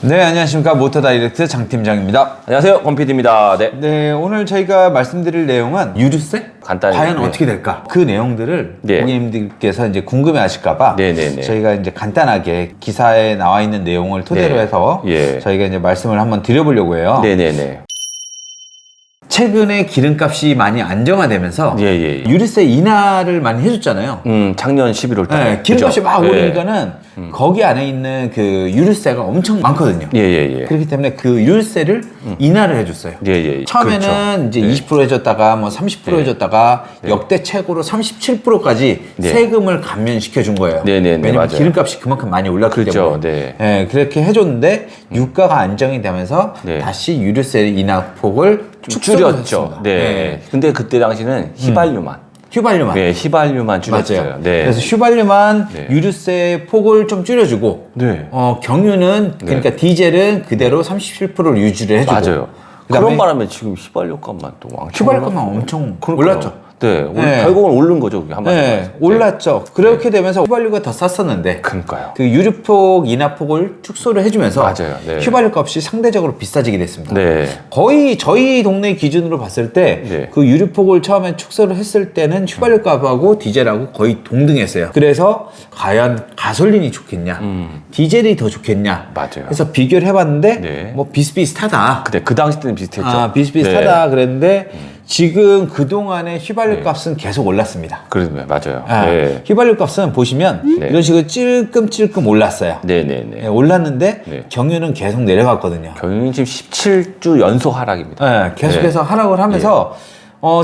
네, 안녕하십니까. 모터다이렉트 장팀장입니다. 안녕하세요, 권PD입니다. 네. 네, 오늘 저희가 말씀드릴 내용은 유류세? 간단히. 과연 네. 어떻게 될까? 그 내용들을 네. 고객님들께서 이제 궁금해 하실까봐 네네네. 저희가 이제 간단하게 기사에 나와 있는 내용을 토대로 네. 해서 예. 저희가 이제 말씀을 한번 드려보려고 해요. 네네네. 최근에 기름값이 많이 안정화되면서 예. 유류세 인하를 많이 해줬잖아요. 작년 11월 달에. 네, 기름값이 그죠? 막 예. 오르니까는 거기 안에 있는 그 유류세가 엄청 많거든요. 예. 그렇기 때문에 그 유류세를 인하를 해줬어요. 예. 처음에는 그렇죠. 이제 20% 해줬다가 뭐 30% 해줬다가 역대 최고로 37%까지 네. 세금을 감면시켜 준 거예요. 네네네, 왜냐면 맞아요. 기름값이 그만큼 많이 올랐기 그렇죠. 때문에. 네. 그렇게 해줬는데 유가가 안정이 되면서 네. 다시 유류세 인하 폭을 좀 축소를 줄였죠. 했습니다. 네. 근데 그때 당시는 휘발유만. 휘발유만. 네, 휘발유만 줄였어요. 맞아요. 네. 그래서 휘발유만 네. 유류세 폭을 좀 줄여주고, 네. 경유는 그러니까 디젤은 그대로 37%를 유지를 해주고, 맞아요. 그다음에 그런 바람에 지금 휘발유 값만 또 왕창 휘발유값만 올랐어요. 엄청 그러니까요. 올랐죠. 네. 네. 결국은 오른 거죠. 그게 한마디로 네, 말해서. 올랐죠. 그렇게 되면서 휘발유가 더 쌌었는데, 그러니까요. 그 유류폭 인하폭을 축소를 해주면서 맞아요. 네. 휘발유 값이 상대적으로 비싸지게 됐습니다. 네. 거의 저희 동네 기준으로 봤을 때 네. 그 유류폭을 처음에 축소를 했을 때는 휘발유 값하고 디젤하고 거의 동등했어요. 그래서 과연 가솔린이 좋겠냐, 디젤이 더 좋겠냐. 맞아요. 그래서 비교를 해봤는데 네. 뭐 비슷비슷하다. 근데 그 당시 때는 비슷했죠. 비슷비슷하다 네. 그랬는데 지금 그동안의 휘발유 값은 계속 올랐습니다. 그러면 맞아요. 휘발유 값은 보시면 네. 이런 식으로 찔끔찔끔 올랐어요. 네네네. 올랐는데 네. 경유는 계속 내려갔거든요. 경유는 지금 17주 연속 하락입니다. 계속해서 하락을 하면서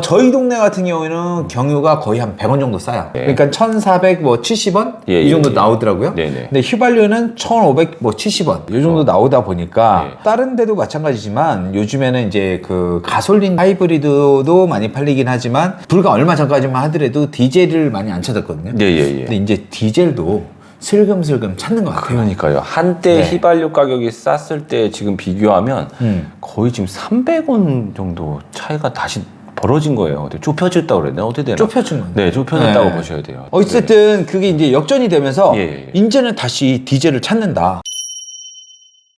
저희 동네 같은 경우에는 경유가 거의 한 100원 정도 싸요. 네. 그러니까 1,470원 예, 이 정도 예. 나오더라고요. 네네. 근데 휘발유는 1,570원 이 정도 나오다 보니까 네. 다른 데도 마찬가지지만 요즘에는 이제 그 가솔린 하이브리드도 많이 팔리긴 하지만 불과 얼마 전까지만 하더라도 디젤을 많이 안 찾았거든요. 예. 근데 이제 디젤도 슬금슬금 찾는 것 같아요. 그러니까요. 한때 네. 휘발유 가격이 쌌을 때 지금 비교하면 거의 지금 300원 정도 차이가 다시 벌어진 거예요. 어떻게 좁혀졌다고 그랬나? 어떻게 되나? 좁혀진 건데. 네, 좁혀졌다고 네. 보셔야 돼요. 어쨌든 그게 이제 역전이 되면서 예. 이제는 다시 디젤을 찾는다.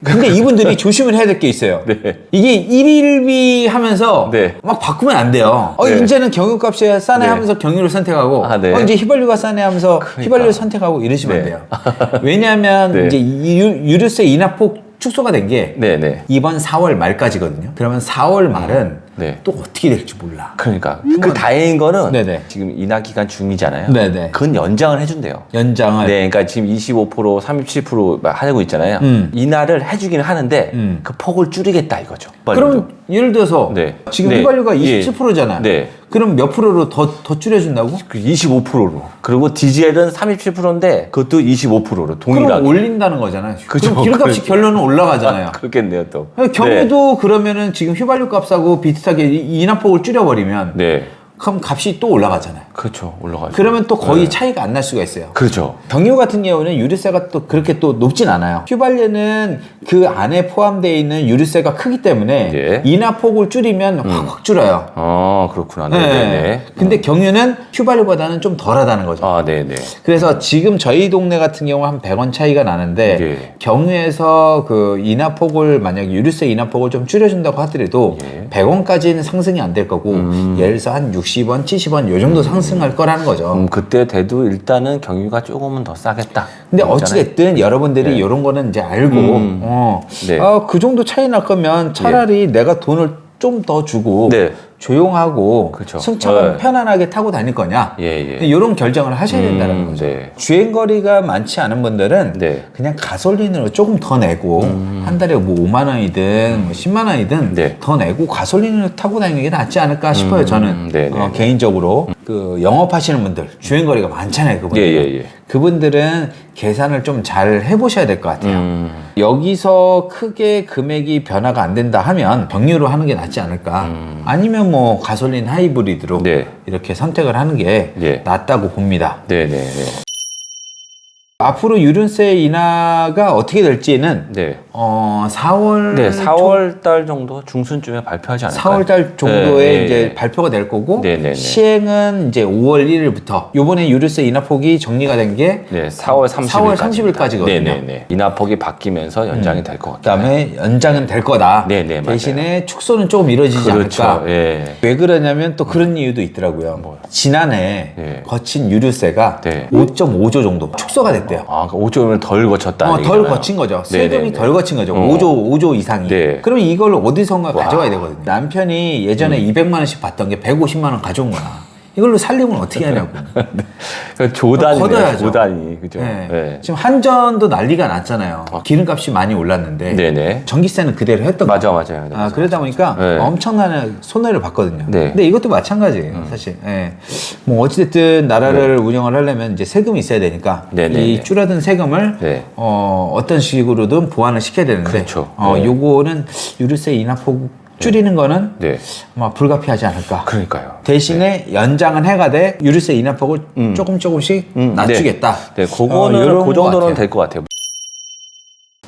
근데 이분들이 조심을 해야 될 게 있어요. 네. 이게 일일비 하면서 네. 막 바꾸면 안 돼요. 네. 이제는 경유값이 싸네 네. 하면서 경유를 선택하고, 네. 이제 휘발유가 싸네 하면서 그러니까. 휘발유를 선택하고 이러시면 안 네. 돼요. 왜냐하면 네. 이제 이 유류세 인하폭 축소가 된 게 네네. 이번 4월 말까지거든요. 그러면 4월 말은 네. 또 어떻게 될지 몰라. 그러니까 그 다행인 거는 네네. 지금 인하 기간 중이잖아요. 네네. 그건 연장을 해준대요. 연장을. 네, 그러니까 지금 25%, 37% 하고 있잖아요. 인하를 해주기는 하는데 그 폭을 줄이겠다 이거죠. 그럼 예를 들어서 네. 지금 네. 휘발유가 예. 27%잖아요. 네. 그럼 몇 프로로 더 줄여준다고? 25%로. 그리고 디젤은 37%인데 그것도 25%로 동일하게. 그럼 올린다는 거잖아요. 그죠. 그럼 기름값이 그렇죠. 결론은 올라가잖아요. 그렇겠네요 또. 경유도 그러면은 지금 휘발유 값하고 비슷하게 인하폭을 줄여버리면 네. 그럼 값이 또 올라가잖아요. 그렇죠. 올라가죠. 그러면 또 거의 네. 차이가 안 날 수가 있어요. 그렇죠. 경유 같은 경우는 유류세가 또 그렇게 또 높진 않아요. 휘발유는 그 안에 포함되어 있는 유류세가 크기 때문에 예. 인하폭을 줄이면 확 줄어요. 그렇구나. 네네. 근데 경유는 휘발유보다는 좀 덜하다는 거죠. 네네. 그래서 지금 저희 동네 같은 경우 한 100원 차이가 나는데 예. 경유에서 그 인하폭을 만약에 유류세 인하폭을 좀 줄여준다고 하더라도 예. 100원까지는 상승이 안 될 거고 예를 들어서 한 60원, 70원 요 정도 상승할 거라는 거죠. 그때 돼도 일단은 경유가 조금은 더 싸겠다. 근데 그러잖아요. 어찌됐든 여러분들이 네. 이런 거는 이제 알고 네. 그 정도 차이 날 거면 차라리 내가 돈을 좀 더 주고 네. 조용하고 그쵸. 승차감 네. 편안하게 타고 다닐 거냐 예. 이런 결정을 하셔야 된다는 거죠. 네. 주행거리가 많지 않은 분들은 네. 그냥 가솔린으로 조금 더 내고 한 달에 뭐 5만 원이든 뭐 10만 원이든 네. 더 내고 가솔린으로 타고 다니는 게 낫지 않을까 싶어요. 저는 네, 네. 개인적으로 그 영업하시는 분들 주행거리가 많잖아요. 그분들. 예. 그분들은 계산을 좀 잘 해보셔야 될 것 같아요. 여기서 크게 금액이 변화가 안 된다 하면 경유로 하는 게 낫지 않을까. 아니면 뭐 가솔린 하이브리드로 네. 이렇게 선택을 하는 게 예. 낫다고 봅니다. 네네. 앞으로 유류세 인하가 어떻게 될지는 네. 4월 네, 4월 달 정도 중순쯤에 발표하지 않을까요? 4월 달 정도에 네, 이제 네. 발표가 될 거고 네, 네, 네. 시행은 이제 5월 1일부터 요번에 유류세 인하폭이 정리가 된 게 네, 4월 30일까지. 4월 30일까지거든요. 네네네. 인하폭이 바뀌면서 연장이 될 것 같아요. 그다음에 연장은 될 거다. 네, 네, 맞아요. 대신에 축소는 조금 이루어지지 그렇죠. 않을까. 예. 왜 그러냐면 또 그런 이유도 있더라고요. 지난해 네. 거친 유류세가 네. 5.5조 정도 축소가 됐대요. 아, 5조면 덜 거쳤다. 덜 거친 거죠. 세금이 네네네. 덜 거친 거죠. 어. 5조 이상이. 네. 그러면 이걸 어디선가 가져와야 되거든요. 남편이 예전에 200만 원씩 받던 게 150만 원 가져온 거야. 이걸로 살림을 어떻게 하냐고. 조단이네요. 걷어야죠. 조단이. 그죠? 네. 네. 지금 한전도 난리가 났잖아요. 기름값이 많이 올랐는데 네네. 전기세는 그대로 했던 거예요. 맞아요. 네, 맞아요. 그러다 보니까 네. 엄청난 손해를 봤거든요. 네. 근데 이것도 마찬가지예요, 사실. 예. 뭐 어찌됐든 나라를 운영을 하려면 이제 세금이 있어야 되니까 네, 네, 이 네. 줄어든 세금을 네. 어떤 식으로든 보완을 시켜야 되는데 그렇죠. 네. 요거는 유류세 인하폭 줄이는 거는 네. 아마 불가피하지 않을까. 그러니까요. 대신에 연장은 해가되 유류세 인하폭을 조금씩 낮추겠다. 네, 그거는 요런 그 것 정도는 같아요. 될 것 같아요.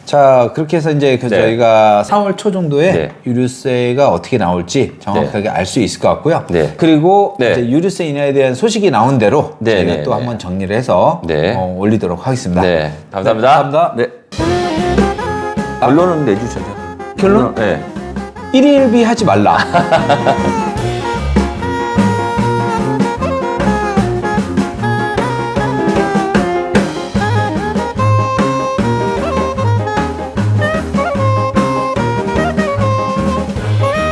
자, 그렇게 해서 이제 그 네. 저희가 4월 초 정도에 네. 유류세가 어떻게 나올지 정확하게 알 수 있을 것 같고요. 네. 그리고 네. 이제 유류세 인하에 대한 소식이 나온 대로 네, 저희가 네, 또 네. 한번 정리를 해서 네. 올리도록 하겠습니다. 네. 감사합니다. 네, 감사합니다. 네. 결론은 내주셔야죠. 결론? 네. 일일비 하지 말라.